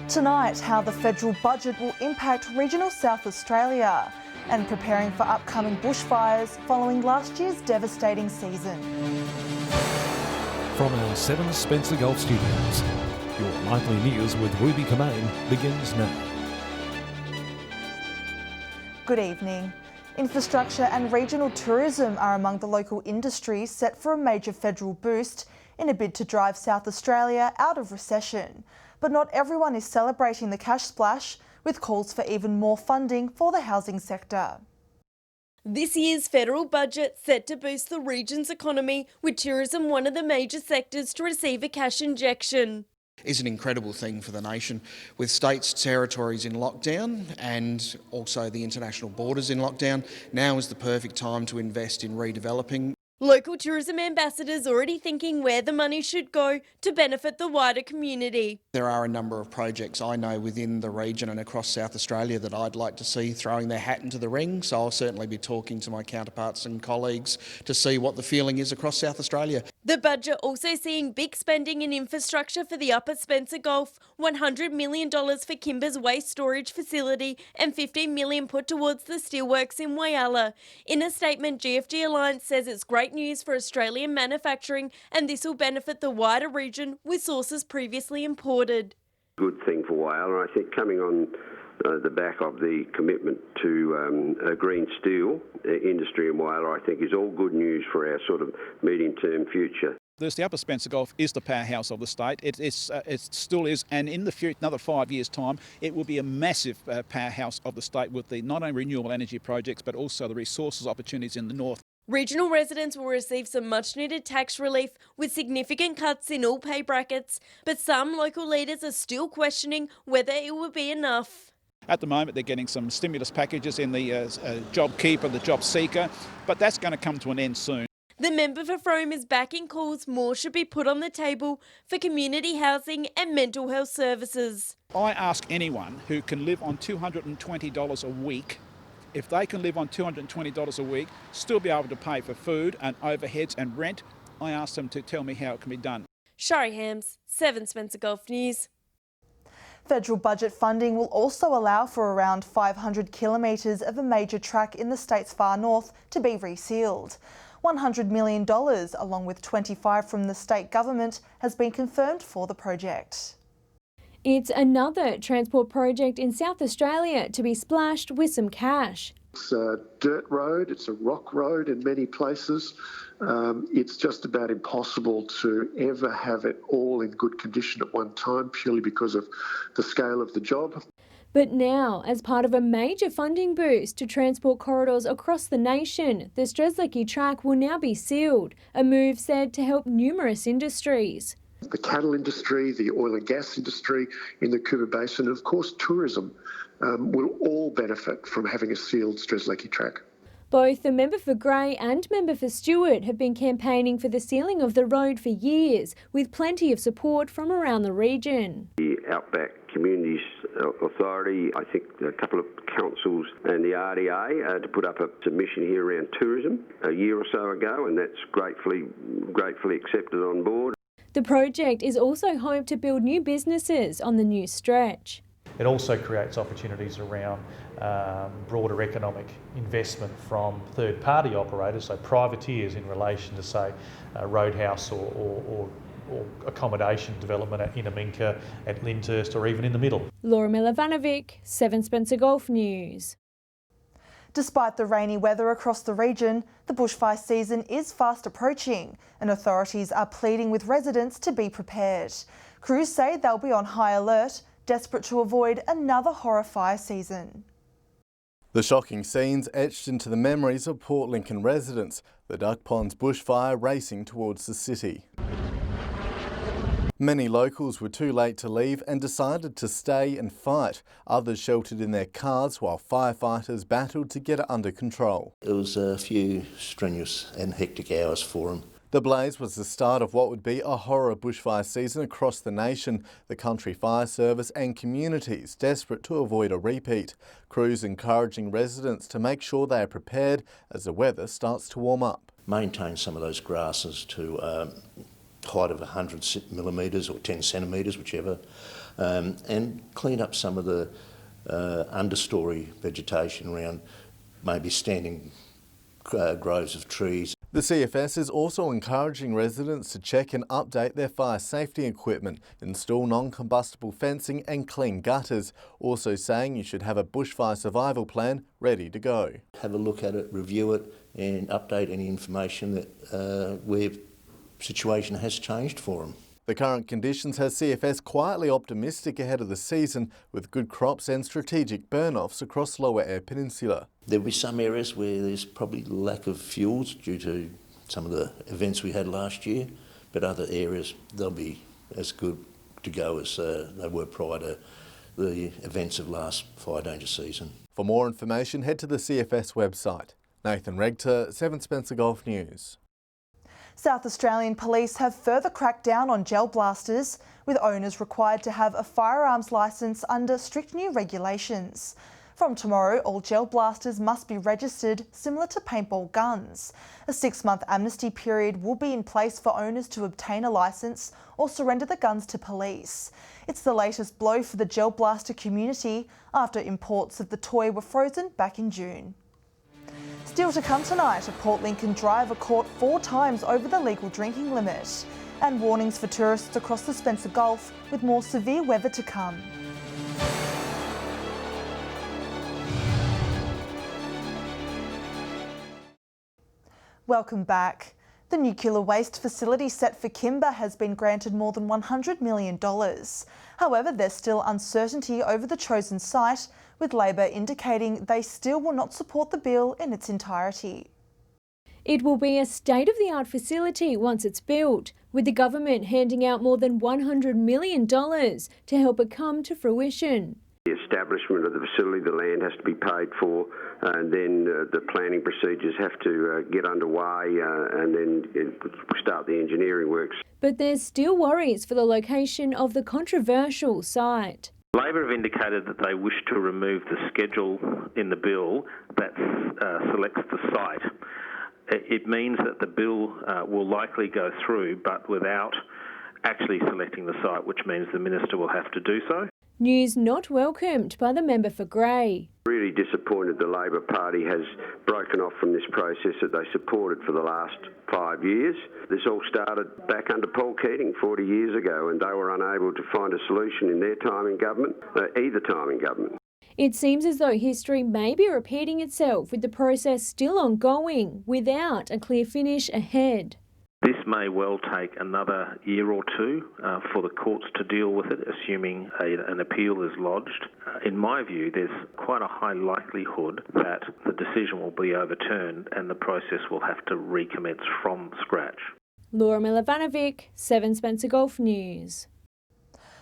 Tonight, how the federal budget will impact regional South Australia and preparing for upcoming bushfires following last year's devastating season. From our 7 Spencer Gulf Studios, your nightly news with Ruby Kamain begins now. Good evening. Infrastructure and regional tourism are among the local industries set for a major federal boost in a bid to drive South Australia out of recession. But not everyone is celebrating the cash splash, with calls for even more funding for the housing sector. This year's federal budget set to boost the region's economy, with tourism one of the major sectors to receive a cash injection. Is an incredible thing for the nation, with states, territories in lockdown and also the international borders in lockdown. Now is the perfect time to invest in redeveloping. Local tourism ambassadors already thinking where the money should go to benefit the wider community. There are a number of projects I know within the region and across South Australia that I'd like to see throwing their hat into the ring, so I'll certainly be talking to my counterparts and colleagues to see what the feeling is across South Australia. The budget also seeing big spending in infrastructure for the Upper Spencer Gulf, $100 million for Kimber's waste storage facility and $15 million put towards the steelworks in Whyalla. In a statement, GFG Alliance says it's great news for Australian manufacturing and this will benefit the wider region with sources previously imported. Good thing for Whyalla. I think coming on the back of the commitment to a green steel industry in Whyalla, I think is all good news for our sort of medium-term future. The Upper Spencer Gulf is the powerhouse of the state. It still is, and in the future, another 5 years' time, it will be a massive powerhouse of the state with the not only renewable energy projects but also the resources opportunities in the north. Regional residents will receive some much-needed tax relief with significant cuts in all pay brackets, but some local leaders are still questioning whether it will be enough. At the moment, they're getting some stimulus packages in the JobKeeper, the Job Seeker, but that's going to come to an end soon. The member for Frome is backing calls more should be put on the table for community housing and mental health services. I ask anyone who can live on $220 a week, if they can live on $220 a week, still be able to pay for food and overheads and rent, I ask them to tell me how it can be done. Shari Hams, 7 Spencer Gulf News. Federal budget funding will also allow for around 500 kilometres of a major track in the state's far north to be resealed. $100 million, along with 25 from the state government, has been confirmed for the project. It's another transport project in South Australia to be splashed with some cash. It's a dirt road, it's a rock road in many places. It's just about impossible to ever have it all in good condition at one time, purely because of the scale of the job. But now, as part of a major funding boost to transport corridors across the nation, the Strzelecki track will now be sealed, a move said to help numerous industries. The cattle industry, the oil and gas industry in the Cooper Basin, and of course tourism will all benefit from having a sealed Strzelecki track. Both the member for Grey and member for Stewart have been campaigning for the sealing of the road for years, with plenty of support from around the region. The Outback Communities Authority, I think a couple of councils and the RDA to put up a submission here around tourism a year or so ago, and that's gratefully accepted on board. The project is also hoped to build new businesses on the new stretch. It also creates opportunities around broader economic investment from third-party operators, so privateers in relation to, say, roadhouse or accommodation development at Inaminka, at Lyndhurst, or even in the middle. Laura Milovanovic, 7 Spencer Gulf News. Despite the rainy weather across the region, the bushfire season is fast approaching and authorities are pleading with residents to be prepared. Crews say they'll be on high alert, desperate to avoid another horror fire season. The shocking scenes etched into the memories of Port Lincoln residents, the Duck Ponds bushfire racing towards the city. Many locals were too late to leave and decided to stay and fight. Others sheltered in their cars while firefighters battled to get it under control. It was a few strenuous and hectic hours for them. The blaze was the start of what would be a horror bushfire season across the nation. The Country Fire Service and communities desperate to avoid a repeat. Crews encouraging residents to make sure they are prepared as the weather starts to warm up. Maintain some of those grasses to height of 100 millimetres or 10 centimetres, whichever. and clean up some of the understory vegetation around maybe standing groves of trees. The CFS is also encouraging residents to check and update their fire safety equipment, install non-combustible fencing and clean gutters, also saying you should have a bushfire survival plan ready to go. Have a look at it, review it and update any information that where situation has changed for them. The current conditions has CFS quietly optimistic ahead of the season, with good crops and strategic burn-offs across Lower Eyre Peninsula. There'll be some areas where there's probably lack of fuels due to some of the events we had last year, but other areas they'll be as good to go as they were prior to the events of last fire danger season. For more information, head to the CFS website. Nathan Regter, 7 Spencer Golf News. South Australian police have further cracked down on gel blasters, with owners required to have a firearms licence under strict new regulations. From tomorrow, all gel blasters must be registered, similar to paintball guns. A 6-month amnesty period will be in place for owners to obtain a licence or surrender the guns to police. It's the latest blow for the gel blaster community after imports of the toy were frozen back in June. Still to come tonight, a Port Lincoln driver caught 4 times over the legal drinking limit. And warnings for tourists across the Spencer Gulf, with more severe weather to come. Welcome back. The nuclear waste facility set for Kimber has been granted more than $100 million. However, there's still uncertainty over the chosen site, with Labor indicating they still will not support the bill in its entirety. It will be a state-of-the-art facility once it's built, with the government handing out more than $100 million to help it come to fruition. The establishment of the facility, the land has to be paid for, and then the planning procedures have to get underway, and then start the engineering works. But there's still worries for the location of the controversial site. Labor have indicated that they wish to remove the schedule in the bill that selects the site. It means that the bill will likely go through, but without actually selecting the site, which means the minister will have to do so. News not welcomed by the member for Grey. Really disappointed the Labor Party has broken off from this process that they supported for the last 5 years. This all started back under Paul Keating 40 years ago, and they were unable to find a solution in their time in government, either time in government. It seems as though history may be repeating itself, with the process still ongoing without a clear finish ahead. This may well take another year or two for the courts to deal with it, assuming an appeal is lodged. In my view, there's quite a high likelihood that the decision will be overturned and the process will have to recommence from scratch. Laura Milovanovic, 7 Spencer Golf News.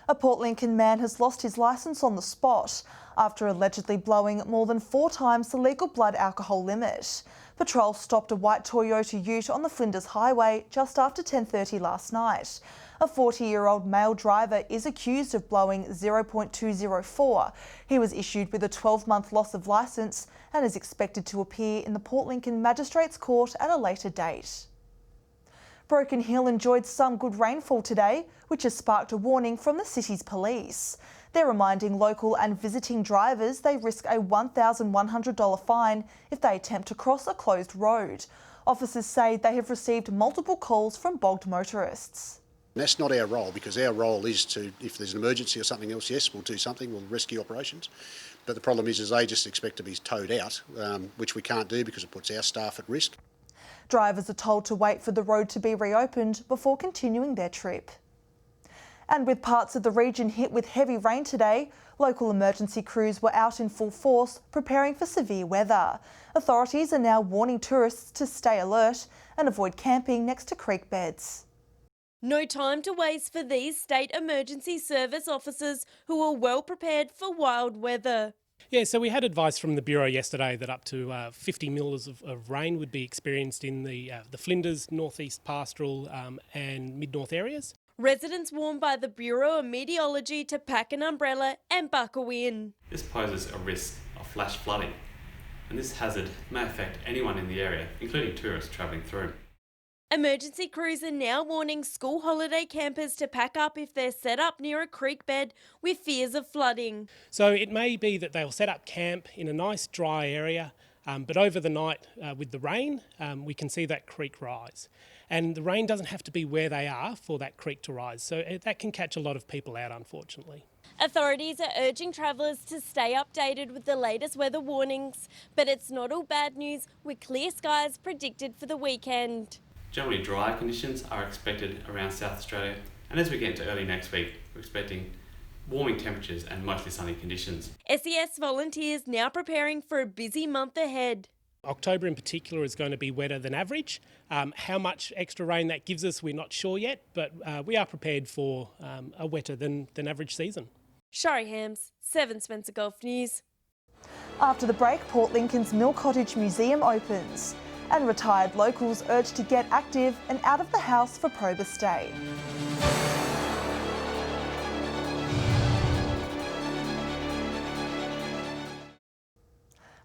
A Port Lincoln man has lost his licence on the spot after allegedly blowing more than 4 times the legal blood alcohol limit. Patrol stopped a white Toyota Ute on the Flinders Highway just after 10:30 last night. A 40-year-old male driver is accused of blowing 0.204. He was issued with a 12-month loss of licence and is expected to appear in the Port Lincoln Magistrates Court at a later date. Broken Hill enjoyed some good rainfall today, which has sparked a warning from the city's police. They're reminding local and visiting drivers they risk a $1,100 fine if they attempt to cross a closed road. Officers say they have received multiple calls from bogged motorists. That's not our role, because our role is to, if there's an emergency or something else, yes, we'll do something, we'll rescue operations. But the problem is they just expect to be towed out, which we can't do because it puts our staff at risk. Drivers are told to wait for the road to be reopened before continuing their trip. And with parts of the region hit with heavy rain today, local emergency crews were out in full force preparing for severe weather. Authorities are now warning tourists to stay alert and avoid camping next to creek beds. No time to waste for these state emergency service officers who are well prepared for wild weather. Yeah, so we had advice from the Bureau yesterday that up to 50 mils of rain would be experienced in the Flinders, northeast pastoral and mid-north areas. Residents warned by the Bureau of Meteorology to pack an umbrella and buckle in. This poses a risk of flash flooding, and this hazard may affect anyone in the area, including tourists travelling through. Emergency crews are now warning school holiday campers to pack up if they're set up near a creek bed with fears of flooding. So it may be that they'll set up camp in a nice dry area, but over the night with the rain, we can see that creek rise. And the rain doesn't have to be where they are for that creek to rise, so that can catch a lot of people out, unfortunately. Authorities are urging travellers to stay updated with the latest weather warnings, but it's not all bad news with clear skies predicted for the weekend. Generally dry conditions are expected around South Australia, and as we get into early next week, we're expecting warming temperatures and mostly sunny conditions. SES volunteers now preparing for a busy month ahead. October in particular is going to be wetter than average. How much extra rain that gives us, we're not sure yet, but we are prepared for a wetter than average season. Shari Hams, 7 Spencer Golf News. After the break, Port Lincoln's Mill Cottage Museum opens, and retired locals urged to get active and out of the house for Probus Day.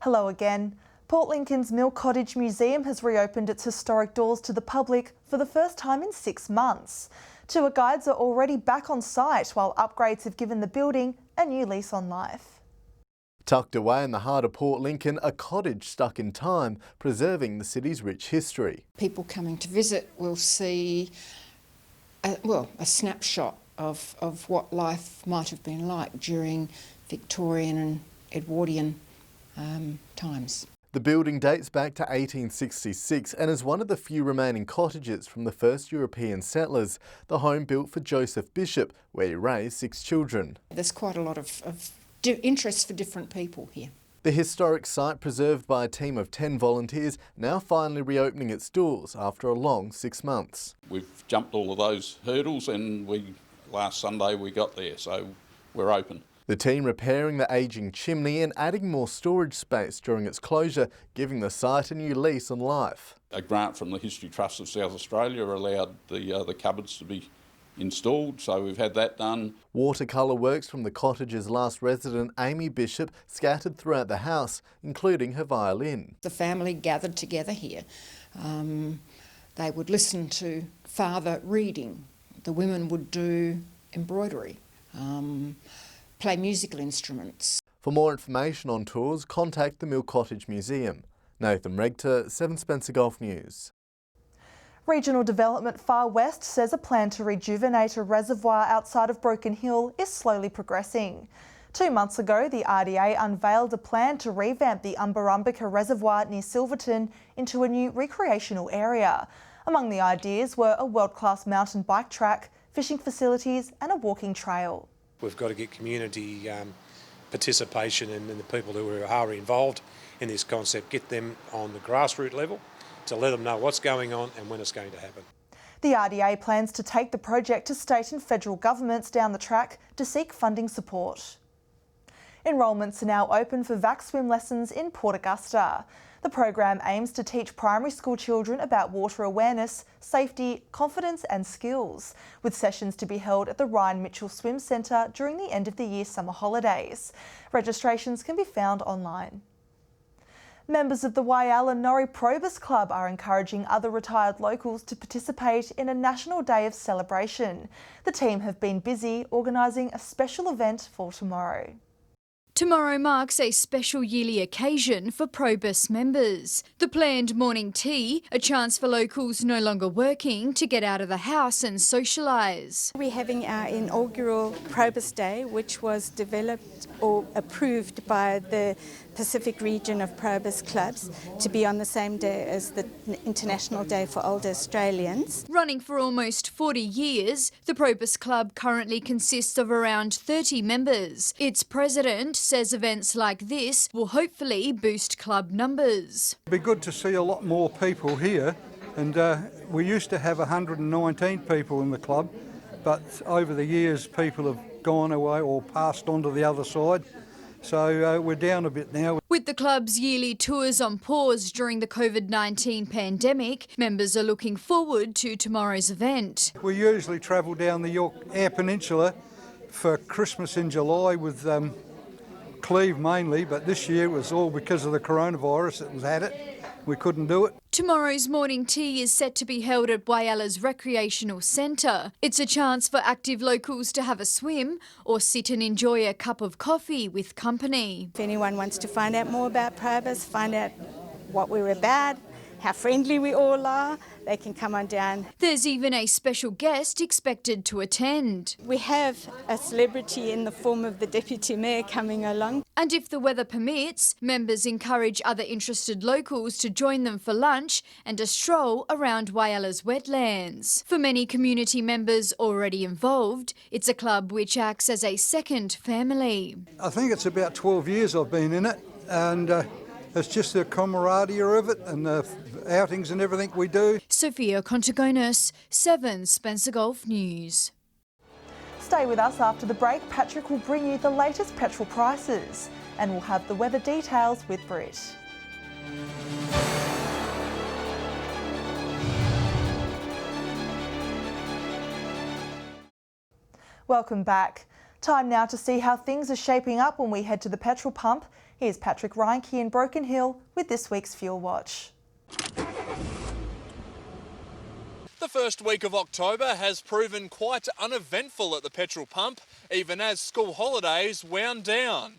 Hello again. Port Lincoln's Mill Cottage Museum has reopened its historic doors to the public for the first time in 6 months. Tour guides are already back on site, while upgrades have given the building a new lease on life. Tucked away in the heart of Port Lincoln, a cottage stuck in time, preserving the city's rich history. People coming to visit will see a snapshot of what life might have been like during Victorian and Edwardian times. The building dates back to 1866 and is one of the few remaining cottages from the first European settlers, the home built for Joseph Bishop, where he raised 6 children. There's quite a lot of interest for different people here. The historic site, preserved by a team of 10 volunteers, now finally reopening its doors after a long 6 months. We've jumped all of those hurdles and last Sunday we got there, so we're open. The team repairing the ageing chimney and adding more storage space during its closure, giving the site a new lease on life. A grant from the History Trust of South Australia allowed the cupboards to be installed, so we've had that done. Watercolour works from the cottage's last resident, Amy Bishop, scattered throughout the house, including her violin. The family gathered together here. They would listen to father reading. The women would do embroidery, play musical instruments. For more information on tours, contact the Mill Cottage Museum. Nathan Regter, 7 Spencer Golf News. Regional Development Far West says a plan to rejuvenate a reservoir outside of Broken Hill is slowly progressing. 2 months ago, the RDA unveiled a plan to revamp the Umbarumbika Reservoir near Silverton into a new recreational area. Among the ideas were a world-class mountain bike track, fishing facilities and a walking trail. We've got to get community participation and the people who are involved in this concept, get them on the grassroots level to let them know what's going on and when it's going to happen. The RDA plans to take the project to state and federal governments down the track to seek funding support. Enrolments are now open for VAC swim lessons in Port Augusta. The program aims to teach primary school children about water awareness, safety, confidence and skills, with sessions to be held at the Ryan Mitchell Swim Centre during the end of the year summer holidays. Registrations can be found online. Members of the Whyalla Norrie Probus Club are encouraging other retired locals to participate in a National Day of Celebration. The team have been busy organising a special event for tomorrow. Tomorrow marks a special yearly occasion for Probus members. The planned morning tea, a chance for locals no longer working to get out of the house and socialise. We're having our inaugural Probus Day, which was developed or approved by the Pacific region of Probus clubs to be on the same day as the International Day for Older Australians. Running for almost 40 years, the Probus Club currently consists of around 30 members. Its president says events like this will hopefully boost club numbers. It'd be good to see a lot more people here, and we used to have 119 people in the club, but over the years people have gone away or passed on to the other side. So we're down a bit now. With the club's yearly tours on pause during the COVID-19 pandemic, members are looking forward to tomorrow's event. We usually travel down the York Eyre Peninsula for Christmas in July with Cleve mainly, but this year it was all because of the coronavirus that was at it. we couldn't do it. Tomorrow's morning tea is set to be held at Wyalla's Recreational Centre. It's a chance for active locals to have a swim or sit and enjoy a cup of coffee with company. If anyone wants to find out more about Probus, find out what we're about, how friendly we all are, they can come on down. There's even a special guest expected to attend. We have a celebrity in the form of the Deputy Mayor coming along. And if the weather permits, members encourage other interested locals to join them for lunch and a stroll around Wyalla's wetlands. For many community members already involved, it's a club which acts as a second family. I think it's about 12 years I've been in it, and it's just the camaraderie of it and the outings and everything we do. Sophia Contagonis, 7 Spencer Gulf News. Stay with us after the break. Patrick will bring you the latest petrol prices and we'll have the weather details with Britt. Welcome back. Time now to see how things are shaping up when we head to the petrol pump. Here's Patrick Reinke in Broken Hill with this week's Fuel Watch. The first week of October has proven quite uneventful at the petrol pump, even as school holidays wound down.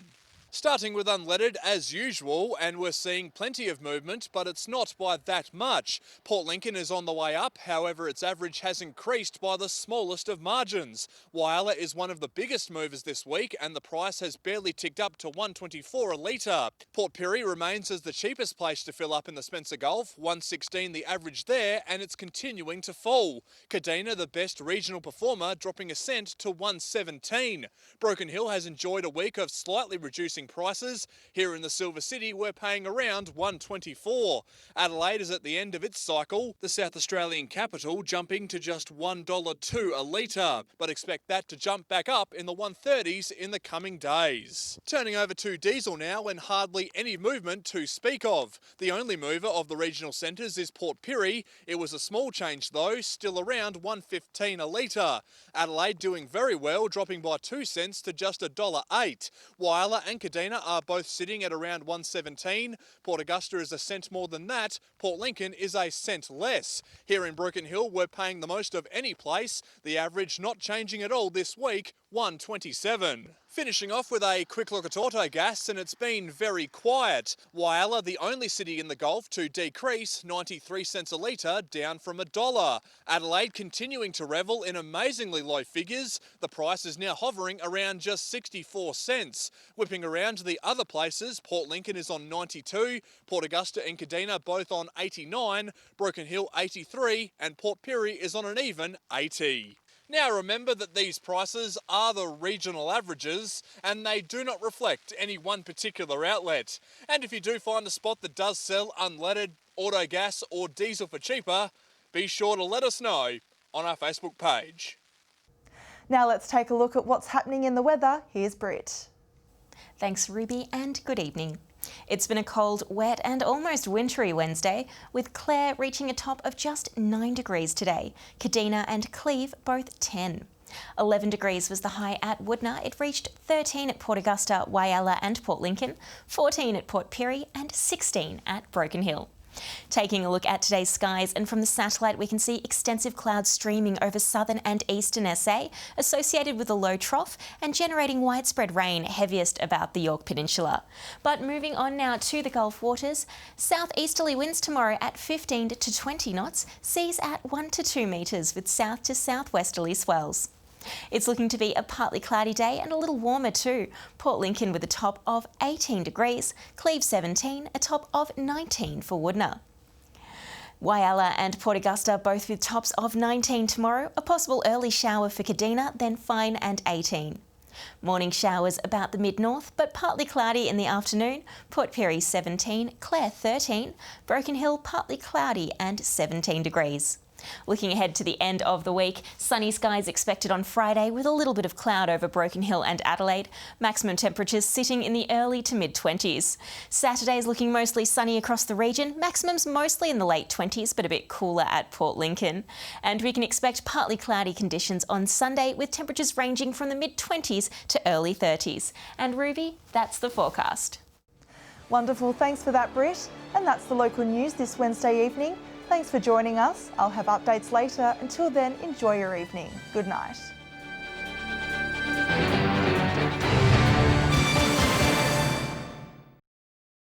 Starting with unleaded as usual, and we're seeing plenty of movement, but it's not by that much. Port Lincoln is on the way up, however its average has increased by the smallest of margins. Whyalla is one of the biggest movers this week, and the price has barely ticked up to $1.24 a litre. Port Pirie remains as the cheapest place to fill up in the Spencer Gulf, $1.16 the average there, and it's continuing to fall. Kadina, the best regional performer, dropping a cent to $1.17. Broken Hill has enjoyed a week of slightly reducing prices. Here in the Silver City, we're paying around $1.24. Adelaide is at the end of its cycle, the South Australian capital jumping to just $1.02 a litre, but expect that to jump back up in the 130s in the coming days. Turning over to diesel now, and hardly any movement to speak of. The only mover of the regional centres is Port Pirie. It was a small change though, still around $1.15 a litre. Adelaide doing very well, dropping by 2 cents to just $1.08. Whyalla and Kadina are both sitting at around $1.17. Port Augusta is a cent more than that. Port Lincoln is a cent less. Here in Broken Hill, we're paying the most of any place. The average not changing at all this week, $1.27. Finishing off with a quick look at Autogas, and it's been very quiet. Whyalla, the only city in the Gulf to decrease, 93 cents a litre, down from $1. Adelaide continuing to revel in amazingly low figures. The price is now hovering around just 64 cents. Whipping around to the other places, Port Lincoln is on 92, Port Augusta and Kadina both on 89, Broken Hill 83, and Port Pirie is on an even 80. Now remember that these prices are the regional averages and they do not reflect any one particular outlet. And if you do find a spot that does sell unleaded, auto gas or diesel for cheaper, be sure to let us know on our Facebook page. Now let's take a look at what's happening in the weather. Here's Britt. Thanks Ruby and good evening. It's been a cold, wet and almost wintry Wednesday, with Clare reaching a top of just 9 degrees today. Kadina and Cleve both 10. 11 degrees was the high at Woodner. It reached 13 at Port Augusta, Whyalla and Port Lincoln, 14 at Port Pirie and 16 at Broken Hill. Taking a look at today's skies, and from the satellite we can see extensive clouds streaming over southern and eastern SA, associated with a low trough and generating widespread rain, heaviest about the York Peninsula. But moving on now to the Gulf waters, southeasterly winds tomorrow at 15 to 20 knots, seas at 1 to 2 metres with south to southwesterly swells. It's looking to be a partly cloudy day and a little warmer too. Port Lincoln with a top of 18 degrees, Cleve 17, a top of 19 for Woodner. Whyalla and Port Augusta both with tops of 19 tomorrow, a possible early shower for Kadina, then fine and 18. Morning showers about the mid-north, but partly cloudy in the afternoon. Port Pirie 17, Clare 13, Broken Hill partly cloudy and 17 degrees. Looking ahead to the end of the week, sunny skies expected on Friday with a little bit of cloud over Broken Hill and Adelaide. Maximum temperatures sitting in the early to mid-20s. Saturday is looking mostly sunny across the region, maximums mostly in the late 20s but a bit cooler at Port Lincoln. And we can expect partly cloudy conditions on Sunday with temperatures ranging from the mid-20s to early 30s. And Ruby, that's the forecast. Wonderful, thanks for that, Britt. And that's the local news this Wednesday evening. Thanks for joining us. I'll have updates later. Until then, enjoy your evening. Good night.